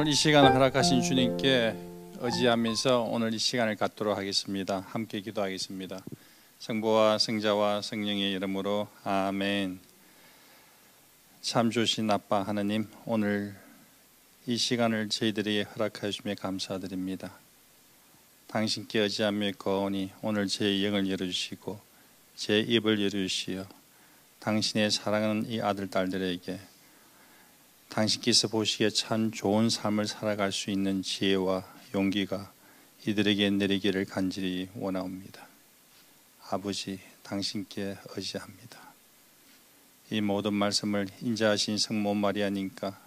오늘 이 시간을 허락하신 주님께 의지하면서 오늘 이 시간을 갖도록 하겠습니다. 함께 기도하겠습니다. 성부와 성자와 성령의 이름으로 아멘. 참 좋으신 아빠 하나님, 오늘 이 시간을 저희들에게 허락하여 주시며 감사드립니다. 당신께 의지하며 거오니 오늘 제 영을 열어주시고 제 입을 열어주시어 당신의 사랑하는 이 아들 딸들에게 당신께서 보시기에 참 좋은 삶을 살아갈 수 있는 지혜와 용기가 이들에게 내리기를 간절히 원하옵니다. 아버지, 당신께 의지합니다. 이 모든 말씀을 인자하신 성모 마리아님과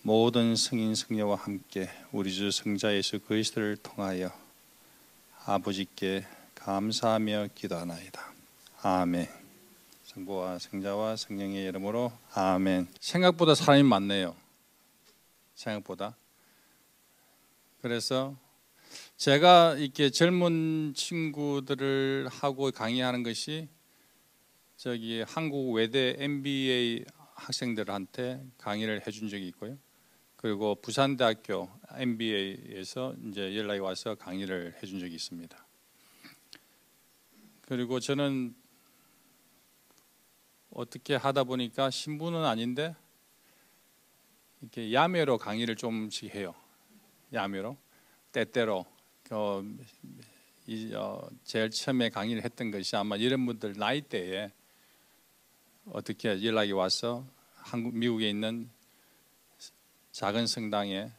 모든 성인 성녀와 함께 우리 주 성자 예수 그리스도를 통하여 아버지께 감사하며 기도하나이다. 아멘. 성부와 성자와 성령의 이름으로 아멘. 생각보다 사람이 많네요. 생각보다. 그래서 제가 이렇게 젊은 친구들을 하고 강의하는 것이 저기 한국 외대 MBA 학생들한테 강의를 해준 적이 있고요. 그리고 부산대학교 MBA에서 이제 연락이 와서 강의를 해준 적이 있습니다. 그리고 저는 어떻게 하다 보니까 신부는 아닌데 이렇게 야매로 강의를 좀씩 해요. 야매로, 때때로. 제일 처음에 강의를 했던 것이 아마 이런 분들 나이대에 어떻게 연락이 와서 미국에 있는 작은 성당에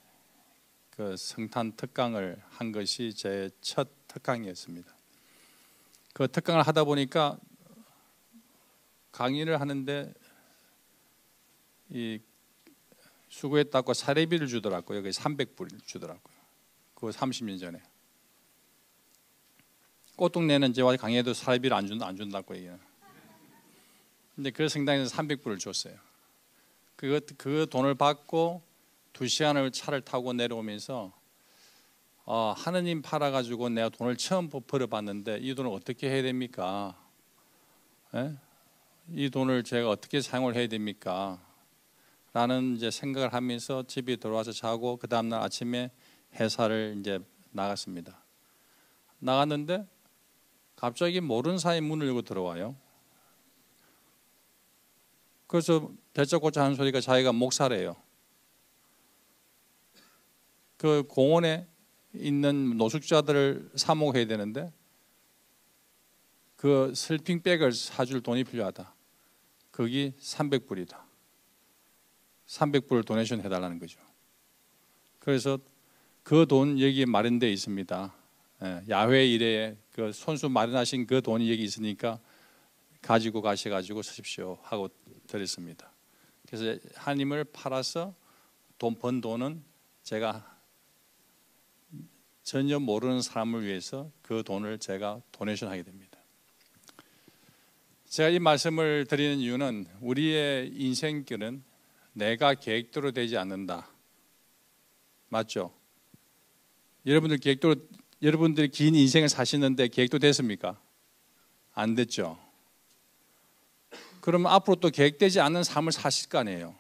그 성탄 특강을 한 것이 제 첫 특강이었습니다. 그 특강을 하다 보니까 강의를 하는데 이 수고했다고 사례비를 주더라고요. 여기 300불 주더라고요. 그거 30년 전에. 꽃동네는 제가 강의해도 사례비를 안 준다고 얘기해요. 근데 그 성당에서 300불을 줬어요. 그 돈을 받고 2시간을 차를 타고 내려오면서 하느님 팔아가지고 내가 돈을 처음 벌어봤는데 이 돈을 어떻게 해야 됩니까? 예? 이 돈을 제가 어떻게 사용을 해야 됩니까? 라는 이제 생각을 하면서 집에 들어와서 자고 그 다음날 아침에 회사를 이제 나갔습니다. 나갔는데 갑자기 모르는 사이 문을 열고 들어와요. 그래서 대짜고짜 하는 소리가 자기가 목사래요. 그 공원에 있는 노숙자들을 사목해야 되는데 그 슬핑백을 사줄 돈이 필요하다. 거기 300불이다. 300불을 도네이션 해달라는 거죠. 그래서 그 돈 여기 마련되어 있습니다. 야외 일에 그 손수 마련하신 그 돈이 여기 있으니까 가지고 가셔가지고 쓰십시오 하고 드렸습니다. 그래서 하나님을 팔아서 번 돈은 제가 전혀 모르는 사람을 위해서 그 돈을 제가 도네이션 하게 됩니다. 제가 이 말씀을 드리는 이유는 우리의 인생길은 내가 계획대로 되지 않는다. 맞죠? 여러분들이 긴 인생을 사시는데 계획도 됐습니까? 안 됐죠? 그러면 앞으로 또 계획되지 않는 삶을 사실 거 아니에요.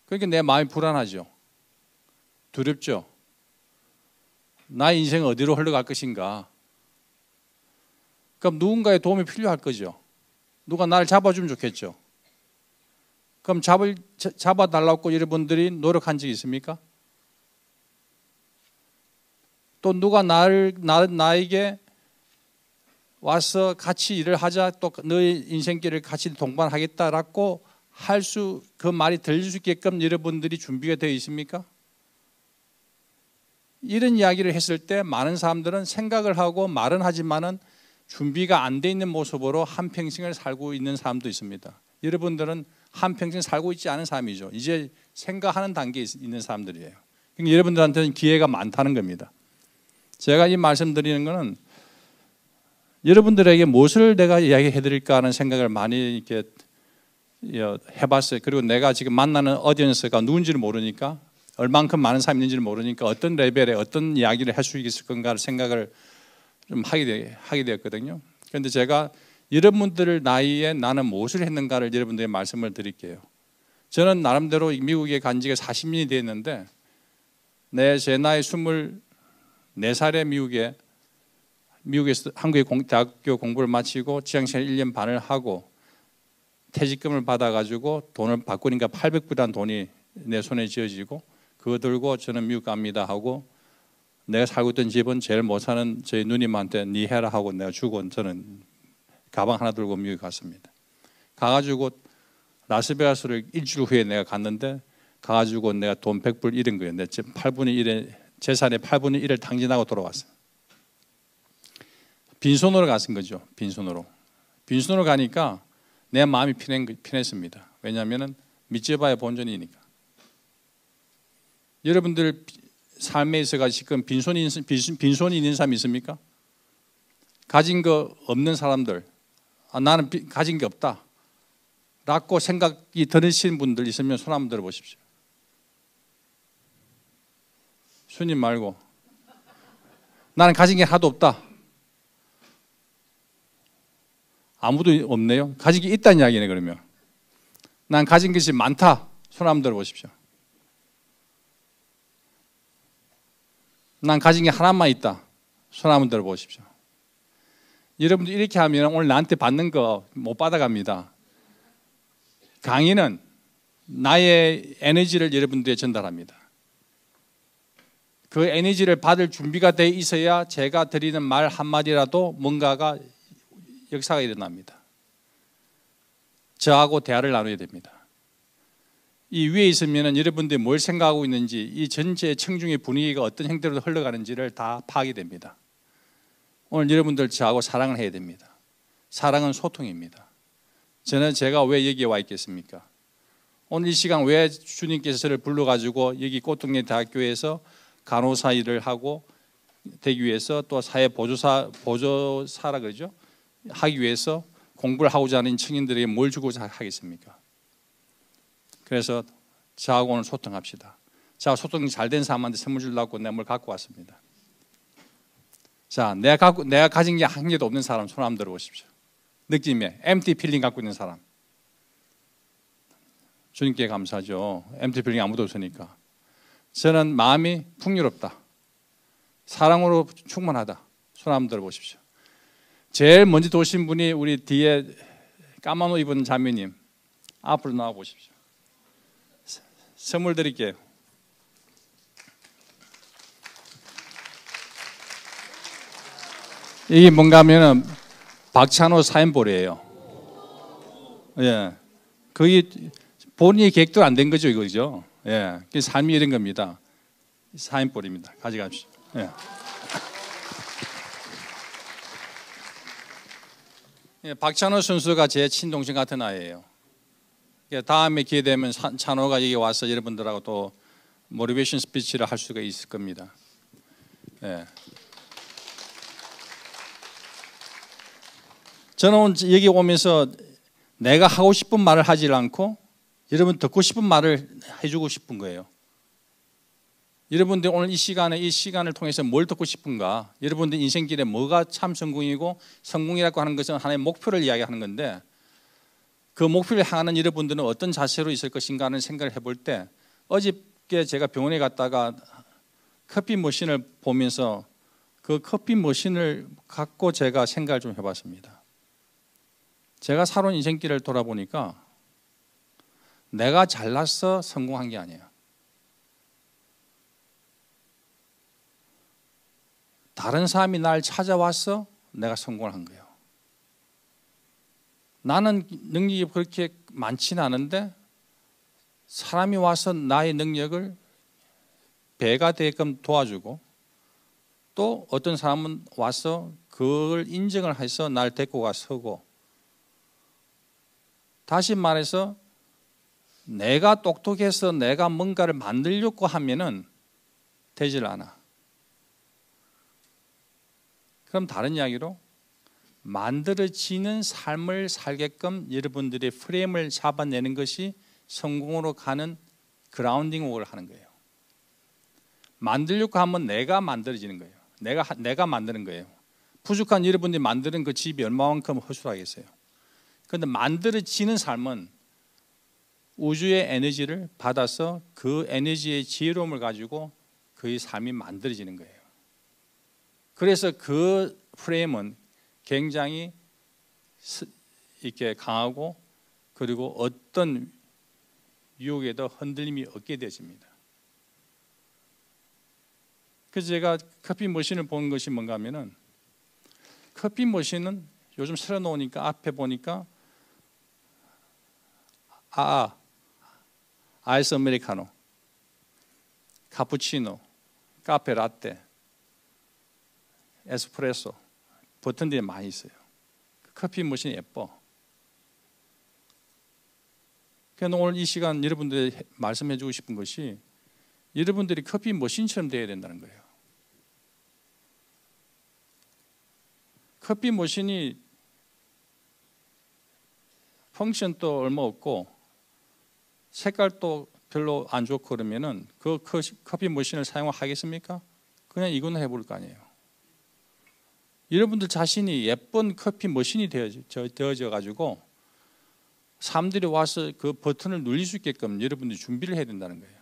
그러니까 내 마음이 불안하죠. 두렵죠. 나의 인생은 어디로 흘러갈 것인가? 그럼 누군가의 도움이 필요할 거죠. 누가 나를 잡아주면 좋겠죠. 그럼 잡아달라고 여러분들이 노력한 적이 있습니까? 또 누가 나에게 와서 같이 일을 하자, 또 너의 인생길을 같이 동반하겠다라고 그 말이 들릴 수 있게끔 여러분들이 준비가 되어 있습니까? 이런 이야기를 했을 때 많은 사람들은 생각을 하고 말은 하지만은 준비가 안 돼 있는 모습으로 한평생을 살고 있는 사람도 있습니다. 여러분들은 한평생 살고 있지 않은 사람이죠. 이제 생각하는 단계에 있는 사람들이에요. 그러니까 여러분들한테는 기회가 많다는 겁니다. 제가 이 말씀 드리는 것은 여러분들에게 무엇을 내가 이야기해 드릴까 하는 생각을 많이 이렇게 해봤어요. 그리고 내가 지금 만나는 어디언스가 누군지를 모르니까 얼만큼 많은 사람이 있는지를 모르니까 어떤 레벨에 어떤 이야기를 할 수 있을 건가를 생각을 좀 하게 되었거든요. 그런데 제가 여러분들 나이에 나는 무엇을 했는가를 여러분들에게 말씀을 드릴게요. 저는 나름대로 미국에 간 지가 40년이 됐는데 제 나이 24살에 미국에서 한국의 대학교 공부를 마치고 직장생활 1년 반을 하고 퇴직금을 받아가지고 돈을 바꾸니까 800불이라는 돈이 내 손에 쥐어지고 그거 들고 저는 미국 갑니다 하고 내가 살고 있던 집은 제일 못 사는 저희 누님한테 니 해라 하고 내가 주고 저는 가방 하나 들고 미국 갔습니다. 가가지고 라스베가스를 일주일 후에 내가 갔는데 가가지고 내가 돈 100불 잃은 거예요. 내 8분의 1의 재산의 8분의 1을 탕진하고 돌아왔어요. 빈손으로 갔은 거죠. 빈손으로 가니까 내 마음이 편했습니다. 왜냐하면 믿져봐야 본전이니까. 여러분들 삶에 있어가 지금 빈손이 있는 사람이 있습니까? 가진 거 없는 사람들, 나는 가진 게 없다 라고 생각이 드시는 분들 있으면 손 한번 들어보십시오. 손님 말고 나는 가진 게 하나도 없다. 아무도 없네요. 가진 게 있다는 이야기네. 그러면 난 가진 것이 많다. 손 한번 들어보십시오. 난 가진 게 하나만 있다. 손 한번 들어보십시오. 여러분들 이렇게 하면 오늘 나한테 받는 거 못 받아갑니다. 강의는 나의 에너지를 여러분들에게 전달합니다. 그 에너지를 받을 준비가 돼 있어야 제가 드리는 말 한마디라도 뭔가가 역사가 일어납니다. 저하고 대화를 나눠야 됩니다. 이 위에 있으면 여러분들이 뭘 생각하고 있는지 이 전체 청중의 분위기가 어떤 형태로 흘러가는지를 다 파악이 됩니다. 오늘 여러분들 저하고 사랑을 해야 됩니다. 사랑은 소통입니다. 제가 왜 여기에 와 있겠습니까? 오늘 이 시간 왜 주님께서 저를 불러가지고 여기 꽃동네 대학교에서 간호사 일을 하고 되기 위해서 또 사회 보조사라 그러죠? 하기 위해서 공부를 하고자 하는 청년들에게 뭘 주고자 하겠습니까? 그래서 저하고 오늘 소통합시다. 자, 소통이 잘 된 사람한테 선물 주려고 내가 뭘 갖고 왔습니다. 자, 내가 가진 게 한 개도 없는 사람 손 한번 들어보십시오. 느낌에 empty feeling 갖고 있는 사람. 주님께 감사하죠. empty feeling 아무도 없으니까. 저는 마음이 풍요롭다. 사랑으로 충만하다. 손 한번 들어보십시오. 제일 먼저 도신 분이 우리 뒤에 까만 옷 입은 자매님. 앞으로 나와 보십시오. 선물 드릴게요. 이게 뭔가 하면은 박찬호 사인볼이에요. 예. 그게 본인의 계획도 안 된 거죠, 이거죠. 예. 삶이 이런 겁니다. 사인볼입니다. 가져가십시오. 예. 예, 박찬호 선수가 제 친동생 같은 아이예요. 다음에 기회 되면 찬호가 여기 와서 여러분들하고 또 모티베이션 스피치를 할 수가 있을 겁니다. 예. 저는 여기 오면서 내가 하고 싶은 말을 하지 않고 여러분 듣고 싶은 말을 해주고 싶은 거예요. 여러분들 오늘 이 시간을 통해서 뭘 듣고 싶은가? 여러분들 인생길에 뭐가 참 성공이고 성공이라고 하는 것은 하나의 목표를 이야기하는 건데 그 목표를 향하는 여러분들은 어떤 자세로 있을 것인가 하는 생각을 해볼 때 어저께 제가 병원에 갔다가 커피 머신을 보면서 그 커피 머신을 갖고 제가 생각을 좀 해봤습니다. 제가 살아온 인생길을 돌아보니까 내가 잘나서 성공한 게 아니에요. 다른 사람이 날 찾아와서 내가 성공을 한 거예요. 나는 능력이 그렇게 많지는 않은데 사람이 와서 나의 능력을 배가 되게끔 도와주고 또 어떤 사람은 와서 그걸 인정을 해서 날 데리고 가 서고 다시 말해서 내가 똑똑해서 내가 뭔가를 만들려고 하면은 되질 않아. 그럼 다른 이야기로 만들어지는 삶을 살게끔 여러분들의 프레임을 잡아내는 것이 성공으로 가는 그라운딩 워크를 하는 거예요. 만들려고 하면 내가 만들어지는 거예요. 내가 만드는 거예요. 부족한 여러분들이 만드는 그 집이 얼마만큼 허술하겠어요. 그런데 만들어지는 삶은 우주의 에너지를 받아서 그 에너지의 지혜로움을 가지고 그의 삶이 만들어지는 거예요. 그래서 그 프레임은 굉장히 이렇게 강하고 그리고 어떤 유혹에도 흔들림이 없게 되어집니다. 그래서 제가 커피 머신을 보는 것이 뭔가 하면은 커피 머신은 요즘 새로 나오니까 앞에 보니까 아이스 아메리카노, 카푸치노, 카페 라떼, 에스프레소 버튼들이 많이 있어요. 커피 머신이 예뻐. 그래서 오늘 이 시간 여러분들이 말씀해 주고 싶은 것이 여러분들이 커피 머신처럼 되어야 된다는 거예요. 커피 머신이 펑션도 얼마 없고 색깔도 별로 안 좋고 그러면은 그 커피 머신을 사용하겠습니까? 그냥 이거는 해볼 거 아니에요. 여러분들 자신이 예쁜 커피 머신이 되어져 가지고 사람들이 와서 그 버튼을 눌릴 수 있게끔 여러분들이 준비를 해야 된다는 거예요.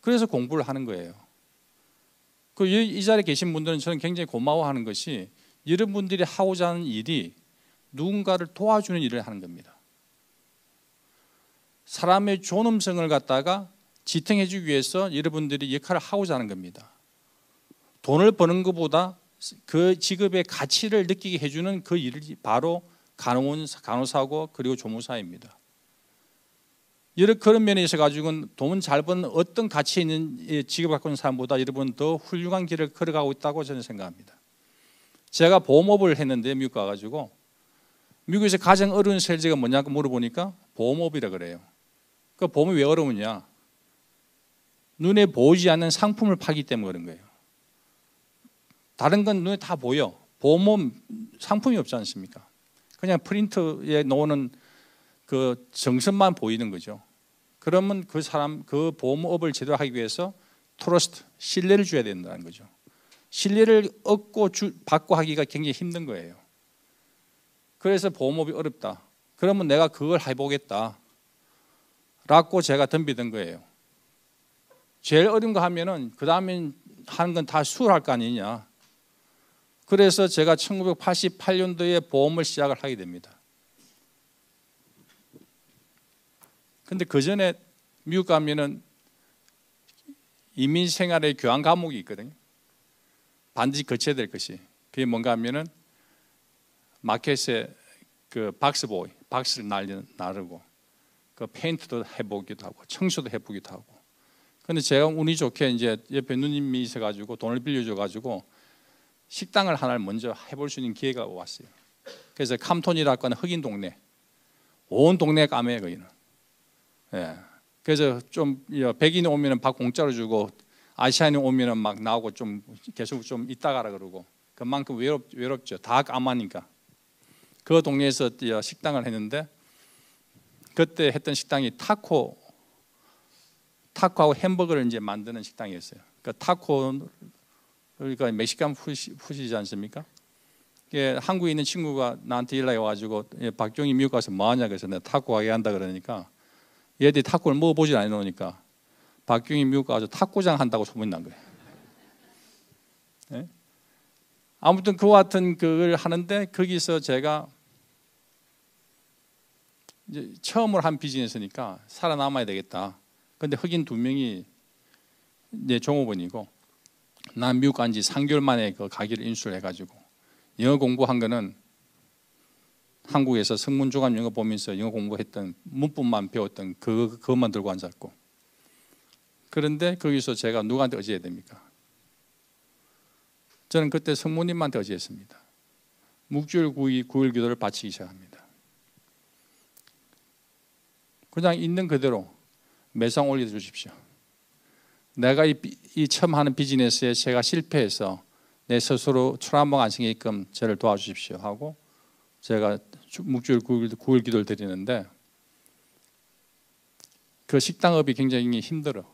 그래서 공부를 하는 거예요. 이 자리에 계신 분들은 저는 굉장히 고마워하는 것이 여러분들이 하고자 하는 일이 누군가를 도와주는 일을 하는 겁니다. 사람의 존엄성을 갖다가 지탱해 주기 위해서 여러분들이 역할을 하고자 하는 겁니다. 돈을 버는 것보다 그 직업의 가치를 느끼게 해주는 그 일이 바로 간호사고 그리고 조무사입니다. 그런 면에 있어 가지고는 돈 잘 버는 어떤 가치 있는 직업을 갖고 있는 사람보다 여러분 더 훌륭한 길을 걸어가고 있다고 저는 생각합니다. 제가 보험업을 했는데 미국 가가지고 미국에서 가장 어려운 설계가 뭐냐고 물어보니까 보험업이라 그래요. 그 보험이 왜 어려우냐? 눈에 보이지 않는 상품을 팔기 때문에 그런 거예요. 다른 건 눈에 다 보여. 보험업 상품이 없지 않습니까? 그냥 프린트에 나오는 그 정선만 보이는 거죠. 그러면 그 사람 그 보험업을 제대로 하기 위해서 트러스트, 신뢰를 줘야 된다는 거죠. 신뢰를 얻고 받고 하기가 굉장히 힘든 거예요. 그래서 보험업이 어렵다. 그러면 내가 그걸 해보겠다 라고 제가 덤비던 거예요. 제일 어려운 거 하면은 그 다음에 하는 건 다 수월할 거 아니냐. 그래서 제가 1988년도에 보험을 시작을 하게 됩니다. 근데 그 전에 미국 가면은 이민 생활의 교환 과목이 있거든요. 반드시 거쳐야 될 것이. 그게 뭔가 하면은 마켓에 그 박스보이, 박스를 나르고 그 페인트도 해보기도 하고 청소도 해보기도 하고. 근데 제가 운이 좋게 이제 옆에 누님이 있어가지고 돈을 빌려줘가지고 식당을 하나를 먼저 해볼 수 있는 기회가 왔어요. 그래서 캄톤이라고 하는 흑인 동네, 온 동네 까매요 거기는. 예. 그래서 좀 백인이 오면은 밥 공짜로 주고 아시아인이 오면은 막 나오고 좀 계속 좀 있다 가라 그러고 그만큼 외롭죠. 다 까마니까. 그 동네에서 식당을 했는데 그때 했던 식당이 타코하고 햄버거를 이제 만드는 식당이었어요. 그 타코 그러니까 멕시칸 푸시지 않습니까? 한국에 있는 친구가 나한테 연락이 와가지고 박종희 미국 가서 뭐 하냐 그래서 내가 타코 하게 한다 그러니까 얘들이 타코를 먹어보질 않으니까 박종희 미국 가서 타코장 한다고 소문이 난 거예요. 네? 아무튼 그와 같은 그걸 하는데 거기서 제가 이제 처음으로 한 비즈니스니까 살아남아야 되겠다. 근데 흑인 2명이 내 종업원이고 난 미국 간 지 3개월 만에 그 가기를 인수를 해가지고 영어 공부한 거는 한국에서 성문조감 영어 보면서 영어 공부했던 문법만 배웠던 그것만 들고 앉았고 그런데 거기서 제가 누구한테 의지해야 됩니까? 저는 그때 성모님한테 의지했습니다. 묵주일 9일 기도를 바치기 시작합니다. 그냥 있는 그대로 매상 올려주십시오. 내가 이 처음 하는 비즈니스에 제가 실패해서 내 스스로 트라우마가 안 생기게끔 저를 도와주십시오 하고 제가 묵주일 9일 기도를 드리는데 그 식당업이 굉장히 힘들어.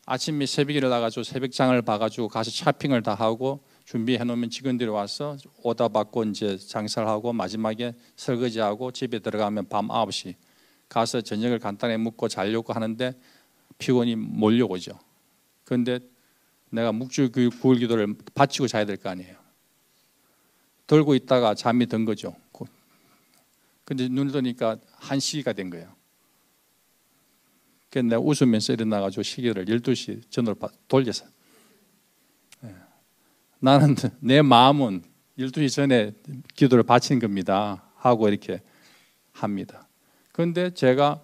아침에 새벽에 일어나가지고 새벽장을 봐가지고 가서 쇼핑을 다 하고 준비해 놓으면 직원들이 와서 오다 받고 이제 장사를 하고 마지막에 설거지하고 집에 들어가면 밤 9시. 가서 저녁을 간단히 먹고 자려고 하는데 피곤이 몰려오죠. 그런데 내가 묵주 9일 기도를 바치고 자야 될 거 아니에요. 들고 있다가 잠이 든 거죠. 근데 눈을 뜨니까 1시가 된 거예요. 그래서 내가 웃으면서 일어나가지고 시계를 12시 전으로 돌려서, 나는 내 마음은 12시 전에 기도를 바친 겁니다 하고 이렇게 합니다. 그런데 제가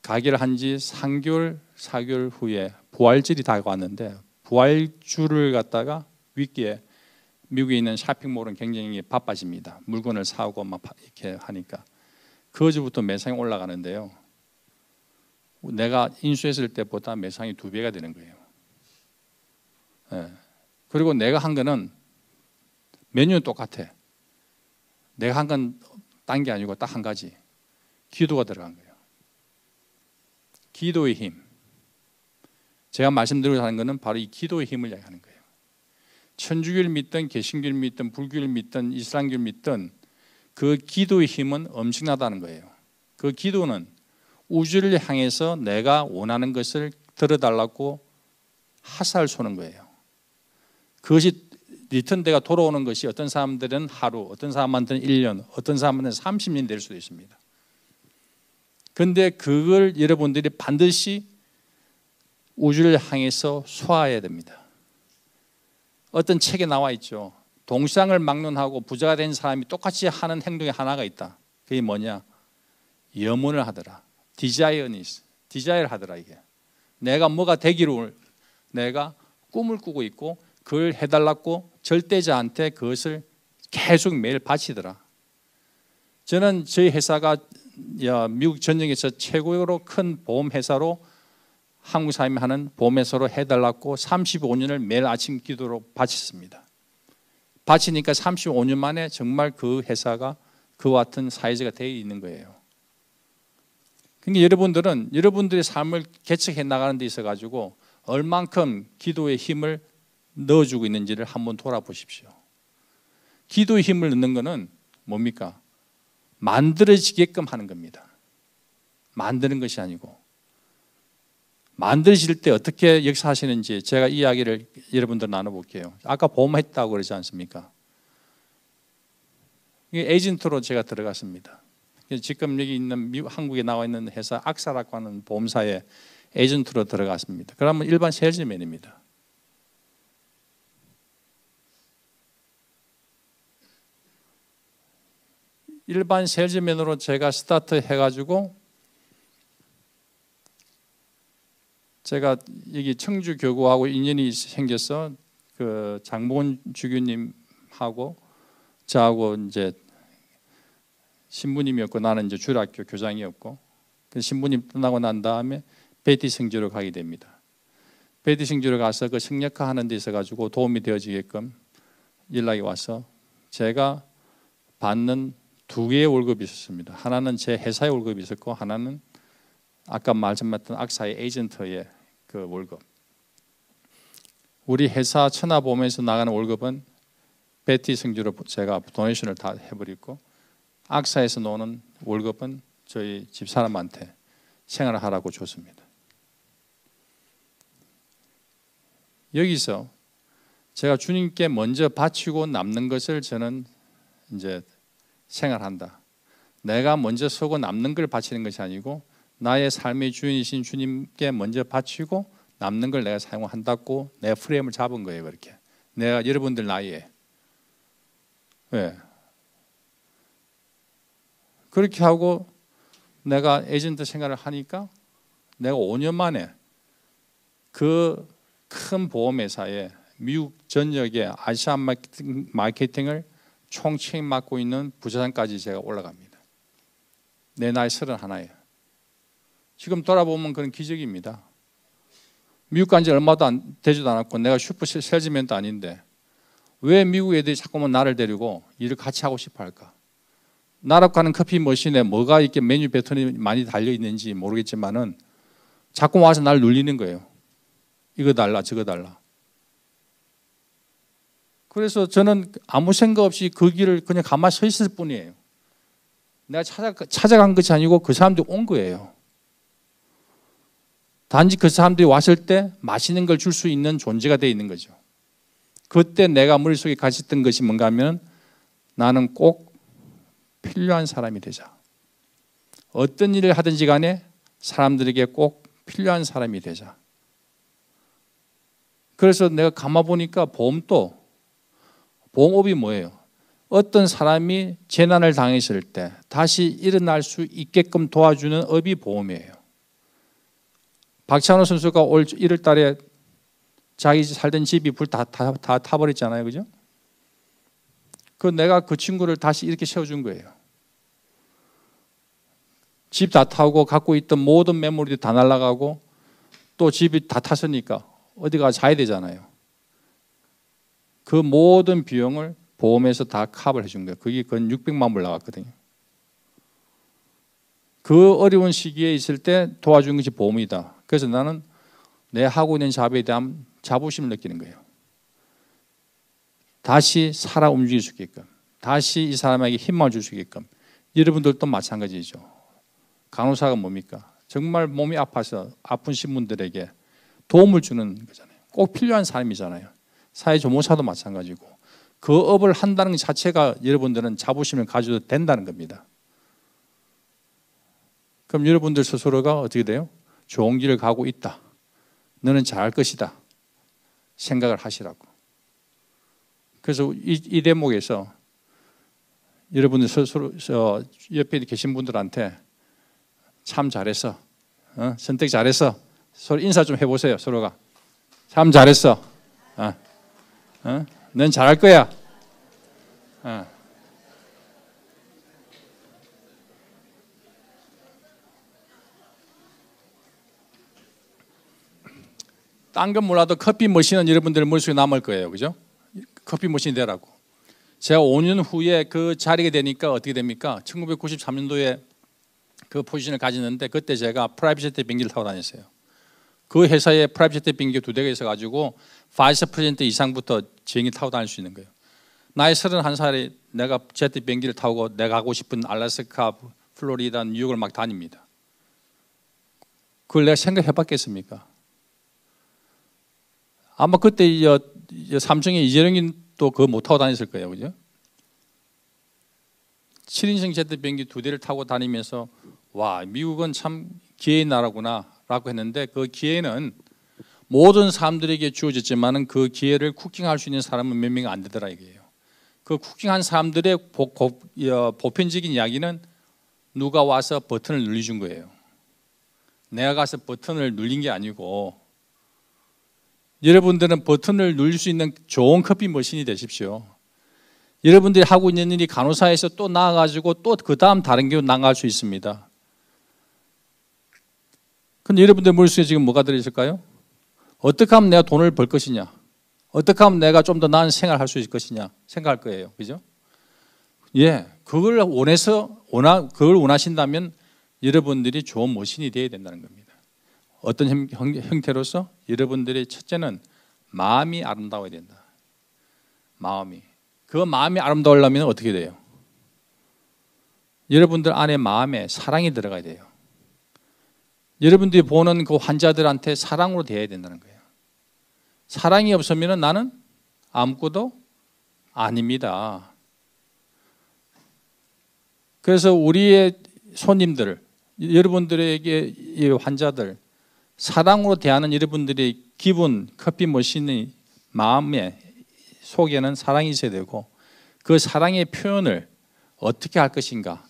가기를 한 지 3개월, 4개월 후에 부활절이 다가왔는데, 부활주를 갖다가 위기에 미국에 있는 쇼핑몰은 굉장히 바빠집니다. 물건을 사고 막 이렇게 하니까 그 주부터 매상이 올라가는데요, 내가 인수했을 때보다 매상이 2배가 되는 거예요. 그리고 내가 한 거는 메뉴는 똑같아. 내가 한 건 딴 게 아니고 딱 한 가지, 기도가 들어간 거예요. 기도의 힘. 제가 말씀드리고 하는 것은 바로 이 기도의 힘을 이야기하는 거예요. 천주교를 믿든 개신교를 믿든 불교를 믿든 이슬람교를 믿든 그 기도의 힘은 엄청나다는 거예요. 그 기도는 우주를 향해서 내가 원하는 것을 들어달라고 하사를 쏘는 거예요. 그것이 리턴대가 돌아오는 것이 어떤 사람들은 하루, 어떤 사람한테는 1년, 어떤 사람한테는 30년 될 수도 있습니다. 그런데 그걸 여러분들이 반드시 우주를 향해서 쏘아야 됩니다. 어떤 책에 나와 있죠. 동상을 막론하고 부자가 된 사람이 똑같이 하는 행동이 하나가 있다. 그게 뭐냐? 염원을 하더라. 디자이어를 하더라. 이게 내가 뭐가 되기를 내가 꿈을 꾸고 있고 그걸 해달라고 절대자한테 그것을 계속 매일 바치더라. 저는 저희 회사가 미국 전역에서 최고로 큰 보험회사로, 한국 사람이 하는 보험회사로 해달라고 35년을 매일 아침 기도로 바쳤습니다. 바치니까 35년 만에 정말 그 회사가 그와 같은 사회자가 되어 있는 거예요. 그러니까 여러분들은 여러분들의 삶을 개척해 나가는 데 있어 가지고 얼만큼 기도의 힘을 넣어주고 있는지를 한번 돌아보십시오. 기도의 힘을 넣는 것은 뭡니까? 만들어지게끔 하는 겁니다. 만드는 것이 아니고, 만드실 때 어떻게 역사하시는지 제가 이야기를 여러분들 나눠볼게요. 아까 보험했다고 그러지 않습니까? 에이전트로 제가 들어갔습니다. 지금 여기 있는 한국에 나와 있는 회사 악사라고 하는 보험사에 에이전트로 들어갔습니다. 그러면 일반 세일즈맨입니다. 일반 세일즈맨으로 제가 스타트 해가지고, 제가 여기 청주 교구하고 인연이 생겨서 그 장봉원 주교님하고 저하고 이제 신부님이었고, 나는 이제 주일학교 교장이었고, 그 신부님 떠나고 난 다음에 베티 성지로 가게 됩니다. 베티 성지로 가서 그 성역화 하는 데 있어 가지고 도움이 되어지게끔 연락이 와서 제가 받는 2개의 월급이 있었습니다. 하나는 제 회사의 월급이 있었고, 하나는 아까 말씀했던 악사의 에이전트의 그 월급. 우리 회사 천하보험에서 나가는 월급은 베티 성주로 제가 도네이션을 다 해버리고, 악사에서 노는 월급은 저희 집사람한테 생활을 하라고 줬습니다. 여기서 제가 주님께 먼저 바치고 남는 것을 저는 이제 생활한다. 내가 먼저 서고 남는 걸 바치는 것이 아니고, 나의 삶의 주인이신 주님께 먼저 바치고 남는 걸 내가 사용한다고 내 프레임을 잡은 거예요. 그렇게 내가 여러분들 나이에 그렇게 하고 내가 에이전트 생활을 하니까 내가 5년 만에 그 큰 보험회사에 미국 전역의 아시아 마케팅을 총책 맡고 있는 부사장까지 제가 올라갑니다. 내 나이 31이에요. 지금 돌아보면 그런 기적입니다. 미국 간 지 얼마도 되지도 않았고 내가 슈퍼 세일즈맨도 아닌데 왜 미국 애들이 자꾸만 나를 데리고 일을 같이 하고 싶어 할까? 나락 가는 커피 머신에 뭐가 이렇게 메뉴 패턴이 많이 달려 있는지 모르겠지만은 자꾸 와서 날 눌리는 거예요. 이거 달라 저거 달라. 그래서 저는 아무 생각 없이 그 길을 그냥 가만히 서 있을 뿐이에요. 내가 찾아간 것이 아니고 그 사람들이 온 거예요. 단지 그 사람들이 왔을 때 맛있는 걸 줄 수 있는 존재가 되어 있는 거죠. 그때 내가 머릿속에 가졌던 것이 뭔가 하면 나는 꼭 필요한 사람이 되자. 어떤 일을 하든지 간에 사람들에게 꼭 필요한 사람이 되자. 그래서 내가 가만 보니까 보험업이 뭐예요? 어떤 사람이 재난을 당했을 때 다시 일어날 수 있게끔 도와주는 업이 보험이에요. 박찬호 선수가 올 1월 달에 자기 살던 집이 불 다 타버렸잖아요. 그죠? 내가 그 친구를 다시 이렇게 세워준 거예요. 집 다 타고 갖고 있던 모든 매물이 다 날아가고 또 집이 다 탔으니까 어디 가서 자야 되잖아요. 그 모든 비용을 보험에서 다 커버를 해준 거예요. 그게 건 600만 불 나갔거든요. 그 어려운 시기에 있을 때 도와준 것이 보험이다. 그래서 나는 내 하고 있는 잡에 대한 자부심을 느끼는 거예요. 다시 살아 움직일 수 있게끔, 다시 이 사람에게 힘을 줄 수 있게끔. 여러분들도 마찬가지죠. 간호사가 뭡니까? 정말 몸이 아파서 아프신 분들에게 도움을 주는 거잖아요. 꼭 필요한 사람이잖아요. 사회조무사도 마찬가지고. 그 업을 한다는 것 자체가 여러분들은 자부심을 가져도 된다는 겁니다. 그럼 여러분들 스스로가 어떻게 돼요? 좋은 길을 가고 있다. 너는 잘할 것이다. 생각을 하시라고. 그래서 이 대목에서 여러분들 스스로 옆에 계신 분들한테 참 잘했어. 선택 잘했어. 서로 인사 좀 해보세요. 서로가. 참 잘했어. 넌 잘할 거야. 딴 건 몰라도 커피 머신은 여러분들 머릿속에 남을 거예요. 그죠? 커피 머신이 되라고. 제가 5년 후에 그 자리가 되니까 어떻게 됩니까? 1993년도에 그 포지션을 가졌는데 그때 제가 프라이빗 제트 비행기를 타고 다녔어요. 그 회사에 프라이빗 제트 비행기 2대가 있어가지고 바이스 프레지던트 이상부터 비행기 타고 다닐 수 있는 거예요. 나이 31살에 내가 제트 비행기를 타고 내가 가고 싶은 알래스카, 플로리다, 뉴욕을 막 다닙니다. 그걸 내가 생각해 봤겠습니까? 아마 그때 삼성의 이재룡이 또 그거 못 타고 다녔을 거예요. 그죠? 7인승 제트 비행기 2대를 타고 다니면서 와, 미국은 참 기회의 나라구나 라고 했는데 그 기회는 모든 사람들에게 주어졌지만은 그 기회를 쿠킹할 수 있는 사람은 몇 명이 안 되더라 이게요. 그 쿠킹한 사람들의 보편적인 이야기는 누가 와서 버튼을 눌러준 거예요. 내가 가서 버튼을 눌린 게 아니고 여러분들은 버튼을 누릴 수 있는 좋은 커피 머신이 되십시오. 여러분들이 하고 있는 일이 간호사에서 또 나아가지고 또 그 다음 다른 길로 나아갈 수 있습니다. 근데 여러분들 머릿속에 지금 뭐가 들어있을까요? 어떻게 하면 내가 돈을 벌 것이냐? 어떻게 하면 내가 좀 더 나은 생활을 할 수 있을 것이냐? 생각할 거예요. 그죠? 예. 그걸 그걸 원하신다면 여러분들이 좋은 머신이 되어야 된다는 겁니다. 어떤 형태로서? 여러분들의 첫째는 마음이 아름다워야 된다. 마음이. 그 마음이 아름다우려면 어떻게 돼요? 여러분들 안에 마음에 사랑이 들어가야 돼요. 여러분들이 보는 그 환자들한테 사랑으로 대해야 된다는 거예요. 사랑이 없으면 나는 아무것도 아닙니다. 그래서 우리의 손님들, 여러분들에게 이 환자들 사랑으로 대하는 여러분들의 기분, 커피 머신의 마음에 속에는 사랑이 있어야 되고 그 사랑의 표현을 어떻게 할 것인가,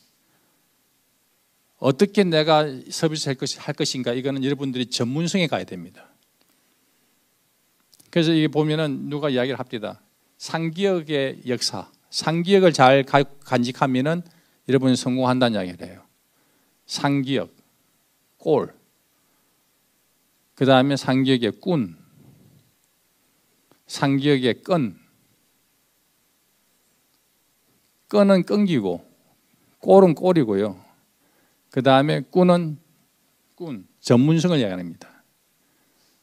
어떻게 내가 서비스 할 것인가, 이거는 여러분들이 전문성에 가야 됩니다. 그래서 이게 보면은 누가 이야기를 합니다. 상기역의 역사, 상기역을 잘 간직하면은 여러분이 성공한다는 이야기를 해요. 상기역, 꼴, 그 다음에 상기역의 꾼, 상기역의 끈, 끈은 끈기고 꼴은 꼴이고요. 그 다음에 꾼은 꾼, 전문성을 이야기합니다.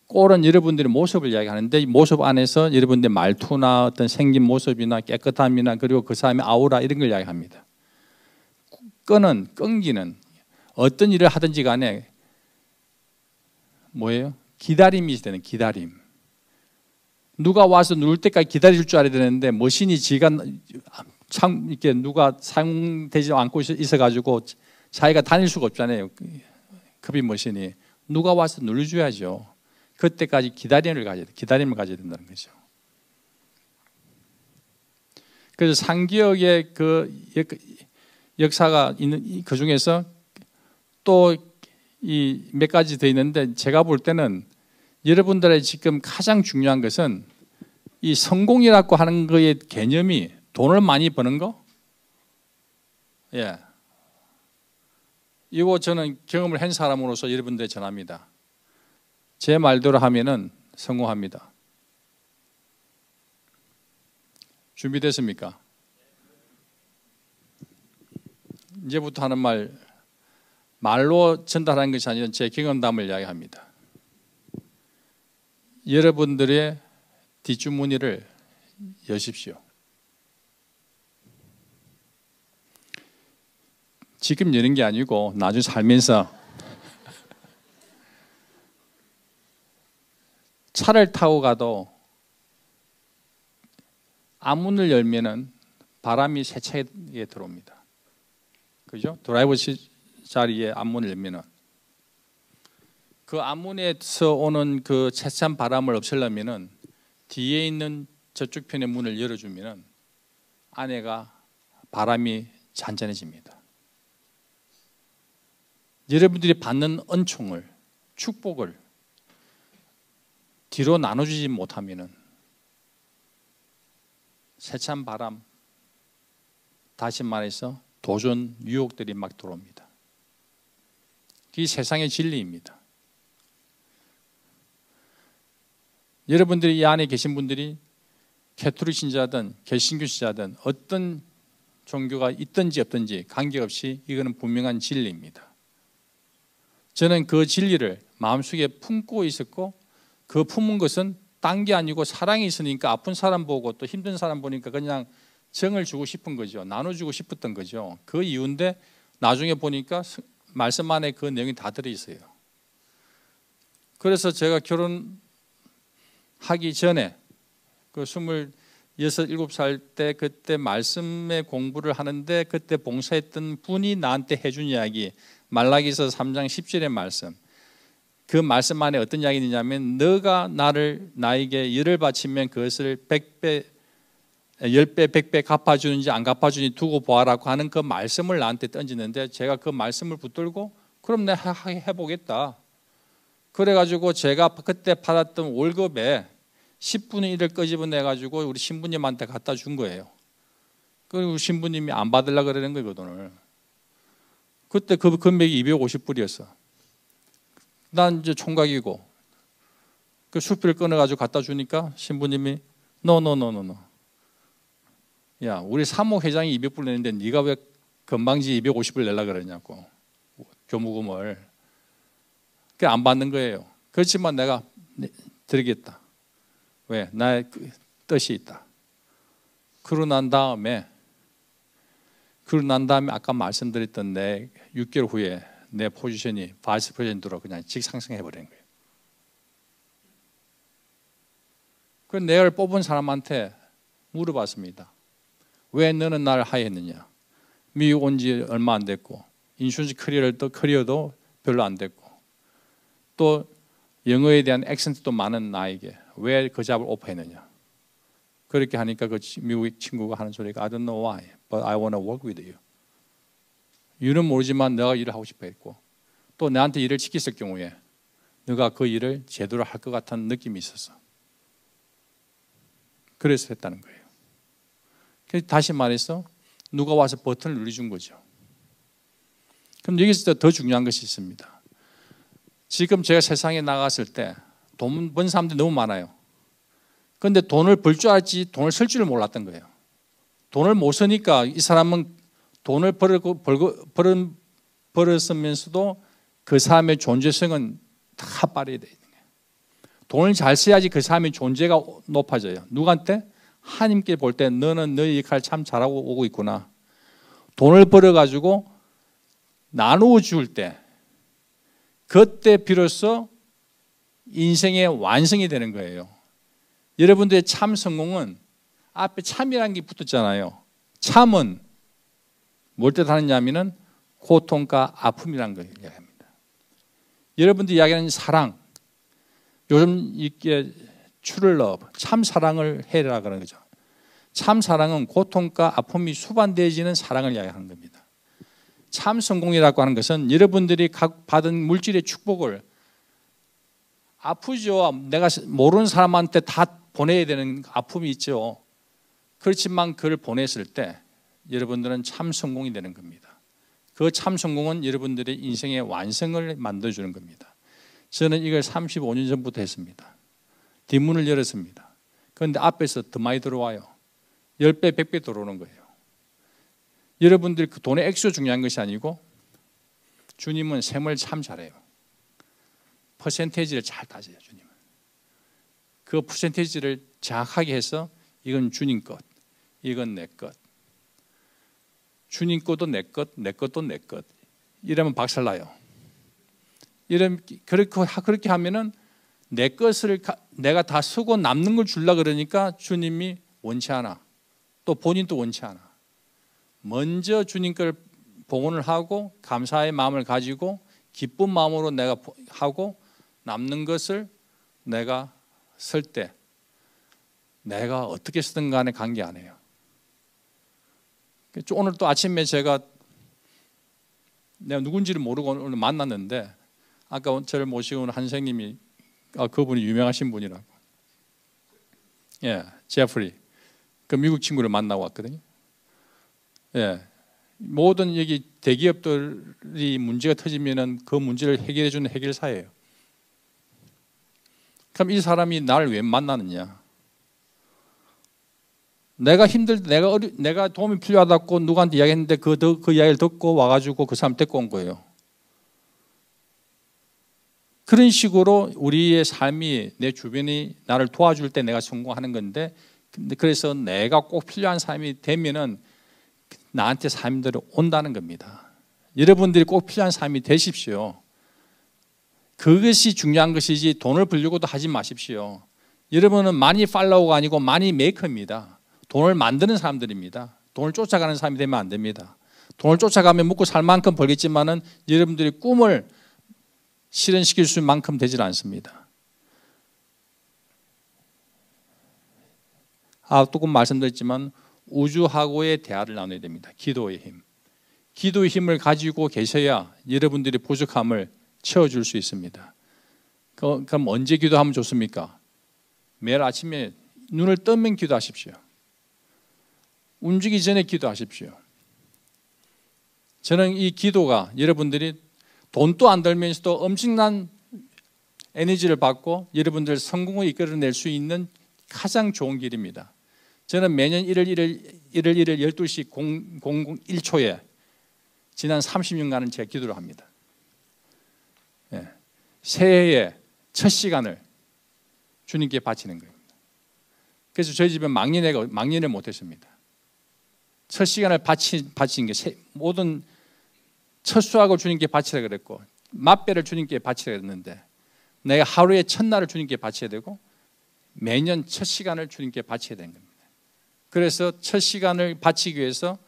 꼴은 여러분들의 모습을 이야기하는데 이 모습 안에서 여러분들의 말투나 어떤 생긴 모습이나 깨끗함이나 그리고 그 사람의 아우라 이런 걸 이야기합니다. 끈기는 어떤 일을 하든지 간에 뭐예요? 기다림이 되는 기다림. 누가 와서 누를 때까지 기다릴 줄 알아야 되는데 머신이 지가 참 이렇게 누가 사용되지 않고 있어가지고 자기가 다닐 수가 없잖아요. 급이 머신이 누가 와서 눌러줘야죠. 그때까지 기다림을 가져야 된다는 거죠. 그래서 상기역의 그 역사가 있는 그 중에서 또 이 몇 가지 더 있는데 제가 볼 때는 여러분들의 지금 가장 중요한 것은 이 성공이라고 하는 거의 개념이 돈을 많이 버는 거? 예. 이거 저는 경험을 한 사람으로서 여러분들에 전합니다. 제 말대로 하면은 성공합니다. 준비됐습니까? 이제부터 하는 말로 전달하는 것이 아니라 제 경험담을 이야기합니다. 여러분들의 뒷주머니를 여십시오. 지금 여는 게 아니고 나중에 살면서 차를 타고 가도 앞문을 열면은 바람이 세차게 들어옵니다. 그죠? 드라이버 자리에 앞문을 열면은 그 앞문에서 오는 그 세찬 바람을 없애려면은 뒤에 있는 저쪽 편의 문을 열어주면은 안에가 바람이 잔잔해집니다. 여러분들이 받는 은총을, 축복을 뒤로 나눠주지 못하면은 세찬 바람, 다시 말해서 도전 유혹들이 막 들어옵니다. 이 세상의 진리입니다. 여러분들이 이 안에 계신 분들이 캐토릭 신자든 개신교 신자든 어떤 종교가 있든지 없든지 관계없이 이거는 분명한 진리입니다. 저는 그 진리를 마음속에 품고 있었고 그 품은 것은 딴 게 아니고 사랑이 있으니까 아픈 사람 보고 또 힘든 사람 보니까 그냥 정을 주고 싶은 거죠. 나눠주고 싶었던 거죠. 그 이유인데 나중에 보니까 말씀 안에 그 내용이 다 들어있어요. 그래서 제가 결혼하기 전에 그 26, 27살 때 그때 말씀의 공부를 하는데 그때 봉사했던 분이 나한테 해준 이야기 말라기서 3장 10절의 말씀. 그 말씀 안에 어떤 이야기가 있냐면 너가 나에게 열을 바치면 그것을 100배, 10배, 100배 갚아주는지 안 갚아주는지 두고 보아라고 하는 그 말씀을 나한테 던지는데 제가 그 말씀을 붙들고 그럼 내가 해보겠다. 그래가지고 제가 그때 받았던 월급에 10분의 1을 끄집어내가지고 우리 신부님한테 갖다 준 거예요. 그리고 신부님이 안 받으려고 그러는 거예요, 그 돈을. 그때 그 금액이 250불이었어. 난 이제 총각이고 그 수표를 끊어가지고 갖다 주니까 신부님이 노노노노노. 야, 우리 사무회장이 200불 내는데 네가 왜 건방지 250불 내려고 그러냐고. 교무금을. 그게 안 받는 거예요. 그렇지만 내가 드리겠다. 왜? 나의 뜻이 있다. 그러고 난 다음에 아까 말씀드렸던 내 6개월 후에 내 포지션이 바이스 프레젠트로 그냥 직상승해 버린 거예요. 그 내가 뽑은 사람한테 물어봤습니다. 왜 너는 나를 하였느냐? 미국 온 지 얼마 안 됐고 인슈런스 커리어도 별로 안 됐고 또 영어에 대한 액센트도 많은 나에게 왜 그 잡을 오퍼했느냐? 그렇게 하니까 그 미국 친구가 하는 소리가 I don't know why, but I want to work with you. 이유는 모르지만 내가 일을 하고 싶어 했고 또 나한테 일을 시켰을 경우에 너가 그 일을 제대로 할 것 같은 느낌이 있었어. 그래서 했다는 거예요. 다시 말해서 누가 와서 버튼을 눌러준 거죠. 그럼 여기서 더 중요한 것이 있습니다. 지금 제가 세상에 나갔을 때 돈 번 사람들이 너무 많아요. 그런데 돈을 벌 줄 알지 돈을 쓸 줄을 몰랐던 거예요. 돈을 못 쓰니까 이 사람은 돈을 벌었으면서도 그 사람의 존재성은 다 빠르게 되어 있는 거예요. 돈을 잘 써야지 그 사람의 존재가 높아져요. 누구한테? 하나님께 볼 때 너는 너의 역할을 참 잘하고 오고 있구나. 돈을 벌어가지고 나누어 줄 때, 그때 비로소 인생의 완성이 되는 거예요. 여러분들의 참 성공은 앞에 참이라는 게 붙었잖아요. 참은 뭘 뜻하느냐면은 고통과 아픔이라는 걸 이야기합니다. 여러분들이 이야기하는 사랑, 요즘 이게 true love, 참 사랑을 해라 그러는 거죠. 참 사랑은 고통과 아픔이 수반되어지는 사랑을 이야기하는 겁니다. 참 성공이라고 하는 것은 여러분들이 받은 물질의 축복을 아프죠. 내가 모르는 사람한테 다 보내야 되는 아픔이 있죠. 그렇지만 그걸 보냈을 때 여러분들은 참 성공이 되는 겁니다. 그 참 성공은 여러분들의 인생의 완성을 만들어주는 겁니다. 저는 이걸 35년 전부터 했습니다. 뒷문을 열었습니다. 그런데 앞에서 더 많이 들어와요. 10배, 100배 들어오는 거예요. 여러분들 그 돈의 액수 중요한 것이 아니고 주님은 셈을 참 잘해요. 퍼센테이지를 잘 따져요. 주님은. 그 퍼센테이지를 정확하게 해서 이건 주님 것, 이건 내 것. 주님 것도 내 것, 내 것도 내 것. 이러면 박살나요. 그렇게 하면은 내 것을 내가 다 쓰고 남는 걸 주려고 그러니까 주님이 원치 않아. 또 본인도 원치 않아. 먼저 주님 걸 봉헌을 하고 감사의 마음을 가지고 기쁜 마음으로 내가 하고 남는 것을 내가 쓸 때 내가 어떻게 쓰든 간에 관계 안 해요. 오늘 또 아침에 내가 누군지를 모르고 오늘 만났는데 아까 저를 모시고 온 한 선생님이 그분이 유명하신 분이라고. 예, 제프리. 그 미국 친구를 만나고 왔거든요. 예, 모든 여기 대기업들이 문제가 터지면은 그 문제를 해결해 주는 해결사예요. 그럼 이 사람이 나를 왜 만나느냐? 내가 힘들 때 내가 도움이 필요하다고 누구한테 이야기했는데 그 이야기를 듣고 와가지고 그 사람 데리고 온 거예요. 그런 식으로 우리의 삶이 내 주변이 나를 도와줄 때 내가 성공하는 건데, 그래서 내가 꼭 필요한 삶이 되면은 나한테 삶들이 온다는 겁니다. 여러분들이 꼭 필요한 삶이 되십시오. 그것이 중요한 것이지 돈을 벌려고도 하지 마십시오. 여러분은 많이 팔로워가 아니고 많이 메이커입니다. 돈을 만드는 사람들입니다. 돈을 쫓아가는 사람이 되면 안 됩니다. 돈을 쫓아가면 먹고 살 만큼 벌겠지만은 여러분들이 꿈을 실현시킬 수 만큼 되질 않습니다. 조금 말씀드렸지만 우주하고의 대화를 나눠야 됩니다. 기도의 힘. 기도의 힘을 가지고 계셔야 여러분들의 부족함을 채워줄 수 있습니다. 그럼 언제 기도하면 좋습니까? 매일 아침에 눈을 뜨면 기도하십시오. 움직이기 전에 기도하십시오. 저는 이 기도가 여러분들이 돈도 안 들면서도 엄청난 에너지를 받고 여러분들 성공을 이끌어낼 수 있는 가장 좋은 길입니다. 저는 매년 1월 1일 12시 001초에 지난 30년간은 제가 기도를 합니다. 예. 새해의 첫 시간을 주님께 바치는 거예요. 그래서 저희 집은 망년을 못했습니다. 첫 시간을 바친 게 모든 첫 수확을 주님께 바치라 그랬고 맛배를 주님께 바치라 그랬는데 내가 하루의 첫날을 주님께 바쳐야 되고 매년 첫 시간을 주님께 바쳐야 되는 겁니다. 그래서 첫 시간을 바치기 위해서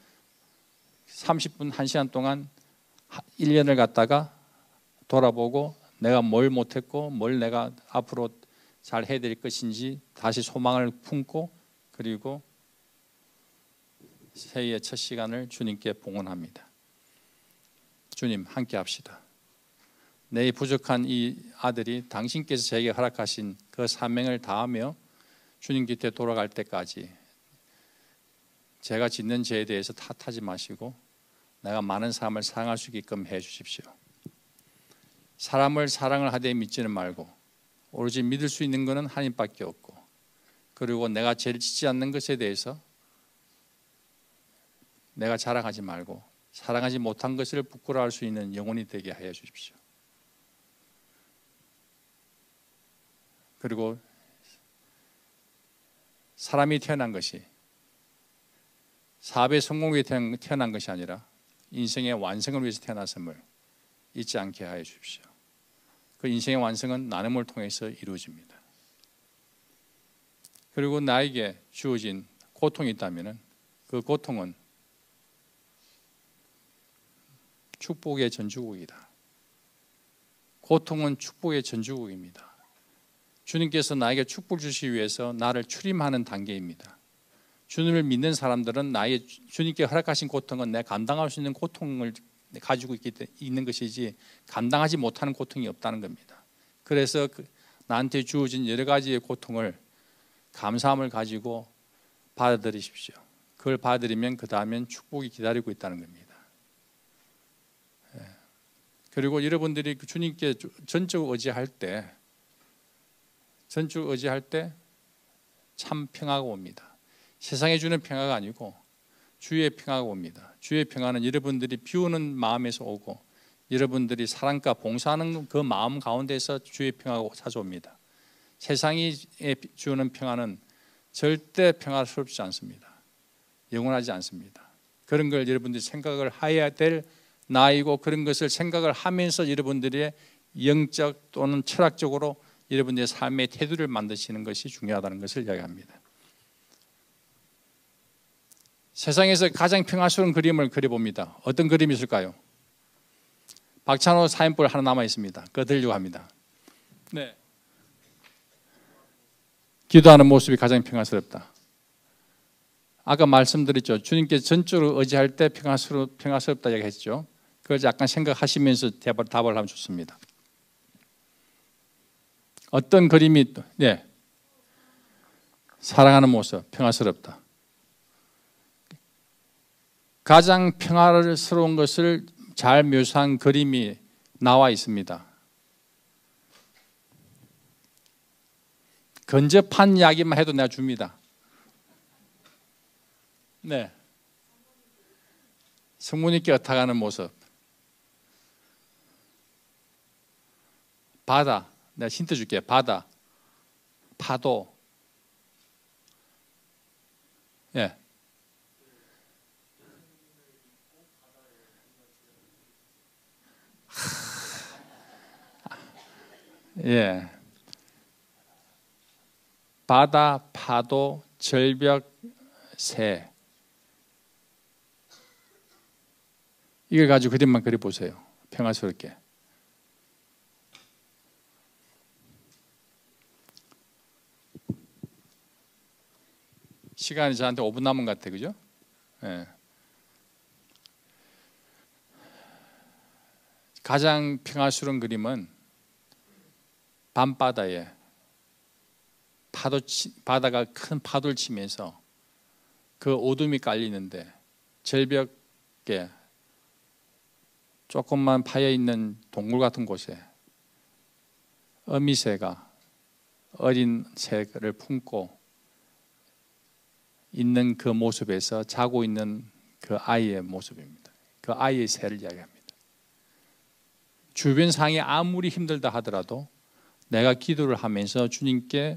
30분, 1시간 동안 1년을 갖다가 돌아보고 내가 뭘 못했고 뭘 내가 앞으로 잘 해야 될 것인지 다시 소망을 품고 그리고 새해의 첫 시간을 주님께 봉헌합니다. 주님 함께 합시다. 내 부족한 이 아들이 당신께서 제게 허락하신 그 사명을 다하며 주님 곁에 돌아갈 때까지 제가 짓는 죄에 대해서 탓하지 마시고 내가 많은 사람을 사랑할 수 있게끔 해 주십시오. 사람을 사랑을 하되 믿지는 말고 오로지 믿을 수 있는 것은 하나님밖에 없고 그리고 내가 죄를 짓지 않는 것에 대해서 내가 자랑하지 말고 사랑하지 못한 것을 부끄러워할 수 있는 영혼이 되게 하여 주십시오. 그리고 사람이 태어난 것이 사업의 성공에 태어난 것이 아니라 인생의 완성을 위해서 태어났음을 잊지 않게 하여 주십시오. 그 인생의 완성은 나눔을 통해서 이루어집니다. 그리고 나에게 주어진 고통이 있다면 그 고통은 축복의 전주국이다. 고통은 축복의 전주국입니다. 주님께서 나에게 축복 주시기 위해서 나를 출임하는 단계입니다. 주님을 믿는 사람들은 나의 주님께 허락하신 고통은 내가 감당할 수 있는 고통을 가지고 있는 것이지 감당하지 못하는 고통이 없다는 겁니다. 그래서 나한테 주어진 여러 가지의 고통을 감사함을 가지고 받아들이십시오. 그걸 받아들이면 그 다음엔 축복이 기다리고 있다는 겁니다. 그리고 여러분들이 주님께 전적으로 의지할 때 참 평화가 옵니다. 세상에 주는 평화가 아니고 주의 평화가 옵니다. 주의 평화는 여러분들이 비우는 마음에서 오고 여러분들이 사랑과 봉사하는 그 마음 가운데서 주의 평화가 찾아옵니다. 세상이 주는 평화는 절대 평화스럽지 않습니다. 영원하지 않습니다. 그런 걸 여러분들이 생각을 해야 될 나이고 그런 것을 생각을 하면서 여러분들의 영적 또는 철학적으로 여러분들의 삶의 태도를 만드시는 것이 중요하다는 것을 이야기합니다. 세상에서 가장 평화스러운 그림을 그려봅니다. 어떤 그림이 있을까요? 박찬호 사인볼 하나 남아 있습니다. 그거 드리려고 합니다. 네. 기도하는 모습이 가장 평화스럽다. 아까 말씀드렸죠. 주님께 전적으로 의지할 때 평화스럽다 얘기했죠. 그걸 약간 생각하시면서 답을 하면 좋습니다. 어떤 그림이 네. 사랑하는 모습, 평화스럽다. 가장 평화스러운 것을 잘 묘사한 그림이 나와 있습니다. 근접한 이야기만 해도 내가 줍니다. 네. 성모님께 어탁하는 모습. 바다. 내가 힌트 줄게요. 바다. 파도. 예. 예. 바다, 파도, 절벽, 새. 이걸 가지고 그림만 그려보세요. 평화스럽게. 시간이 저한테 5분 남은 것 같아요. 그죠? 예. 가장 평화스러운 그림은 밤바다에 바다가 큰 파도를 치면서 그 어둠이 깔리는데 절벽에 조금만 파여있는 동굴 같은 곳에 어미새가 어린 새를 품고 있는 그 모습에서 자고 있는 그 아이의 모습입니다. 그 아이의 새를 이야기합니다. 주변 상황이 아무리 힘들다 하더라도 내가 기도를 하면서 주님께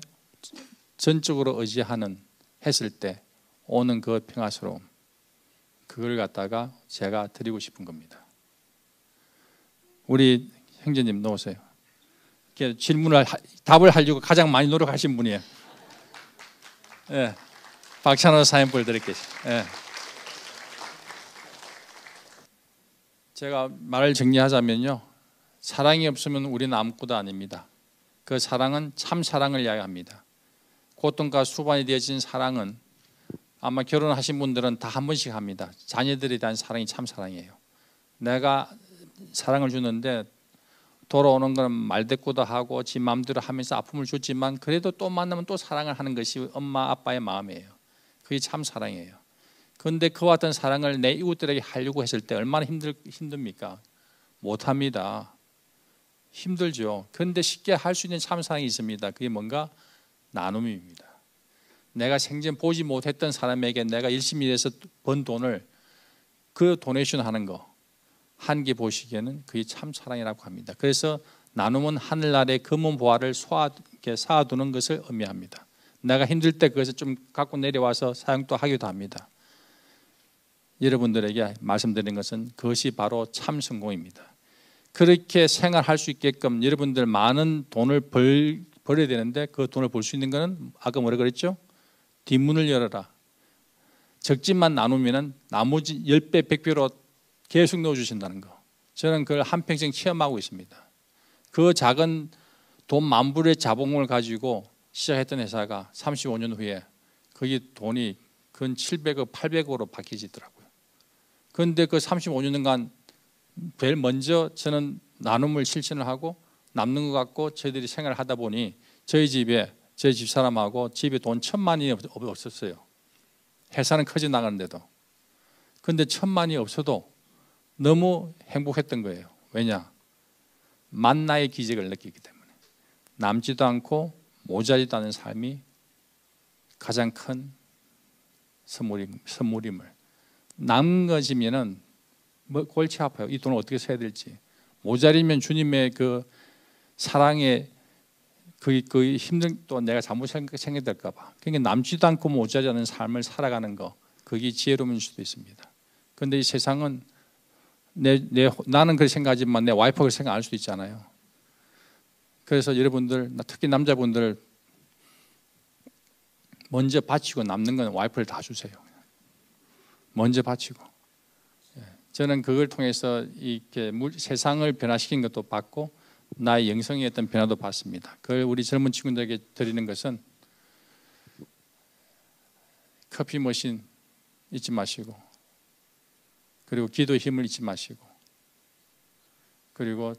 전적으로 의지하는 했을 때 오는 그 평화스러움, 그걸 갖다가 제가 드리고 싶은 겁니다. 우리 형제님 나오세요. 답을 하려고 가장 많이 노력하신 분이에요. 예, 박찬호 사인볼 드릴게요. 예. 제가 말을 정리하자면요, 사랑이 없으면 우리는 아무것도 아닙니다. 그 사랑은 참 사랑을 이야기합니다. 고통과 수반이 되어진 사랑은 아마 결혼하신 분들은 다 한 번씩 합니다. 자녀들에 대한 사랑이 참 사랑이에요. 내가 사랑을 주는데 돌아오는 건 말대꾸도 하고 지 마음대로 하면서 아픔을 줬지만 그래도 또 만나면 또 사랑을 하는 것이 엄마 아빠의 마음이에요. 그게 참 사랑이에요. 그런데 그와 같은 사랑을 내 이웃들에게 하려고 했을 때 얼마나 힘듭니까? 못합니다. 힘들죠. 그런데 쉽게 할 수 있는 참 사랑이 있습니다. 그게 뭔가? 나눔입니다. 내가 생전 보지 못했던 사람에게 내가 열심히 일해서 번 돈을 그 도네이션 하는 거 한 개 보시기에는 그게 참 사랑이라고 합니다. 그래서 나눔은 하늘나라의 금은 보화를 쌓아두는 것을 의미합니다. 내가 힘들 때 그것을 좀 갖고 내려와서 사용도 하기도 합니다. 여러분들에게 말씀드린 것은 그것이 바로 참 성공입니다. 그렇게 생활할 수 있게끔 여러분들 많은 돈을 벌어야 되는데 그 돈을 벌 수 있는 것은 아까 뭐라 그랬죠? 뒷문을 열어라. 적진만 나누면 나머지 10배, 100배로 계속 넣어주신다는 거. 저는 그걸 한평생 체험하고 있습니다. 그 작은 돈 만불의 자본금을 가지고 시작했던 회사가 35년 후에 거기 돈이 근 700억, 800억으로 바뀌지더라고요. 그런데 그 35년간 제일 먼저 저는 나눔을 실천을 하고 남는 것 같고 저희들이 생활을 하다 보니 저희 집에 저희 집사람하고 집에 돈 1,000만이 없었어요. 회사는 커져 나가는데도. 그런데 1,000만이 없어도 너무 행복했던 거예요. 왜냐? 만나의 기적을 느끼기 때문에. 남지도 않고 모자리도 않은 삶이 가장 큰 선물임을. 남은 것이면은 뭐 골치 아파요. 이 돈을 어떻게 써야 될지. 모자리면 주님의 그 사랑에 그 힘든 또 내가 잘못 생각될까 봐. 그러니까 남지도 않고 모자리 않은 삶을 살아가는 거. 그게 지혜로운 수도 있습니다. 그런데 이 세상은 나는 그렇게 생각하지만 내 와이프가 그렇게 생각 안 할 수도 있잖아요. 그래서 여러분들 특히 남자분들 먼저 바치고 남는 건 와이프를 다 주세요. 먼저 바치고. 저는 그걸 통해서 이렇게 세상을 변화시킨 것도 봤고 나의 영성의 어떤 변화도 봤습니다. 그걸 우리 젊은 친구들에게 드리는 것은 커피 머신 잊지 마시고 그리고 기도의 힘을 잊지 마시고 그리고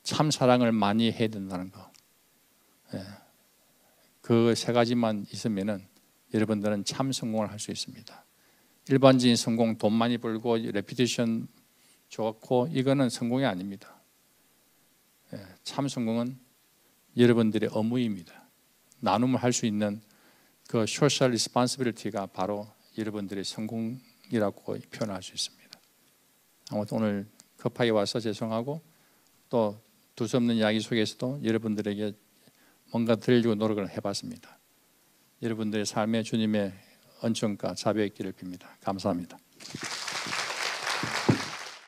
참 사랑을 많이 해야 된다는 거. 그 세 가지만 있으면은 여러분들은 참 성공을 할 수 있습니다. 일반적인 성공, 돈 많이 벌고 레피테이션 좋고 이거는 성공이 아닙니다. 참 성공은 여러분들의 의무입니다. 나눔을 할 수 있는 그 소셜 리스폰시빌리티가 바로 여러분들의 성공이라고 표현할 수 있습니다. 아무튼 오늘 급하게 와서 죄송하고 또 두서없는 이야기 속에서도 여러분들에게 뭔가 드리려고 노력을 해봤습니다. 여러분들의 삶에 주님의 은총과 자비가 있기를 빕니다. 감사합니다.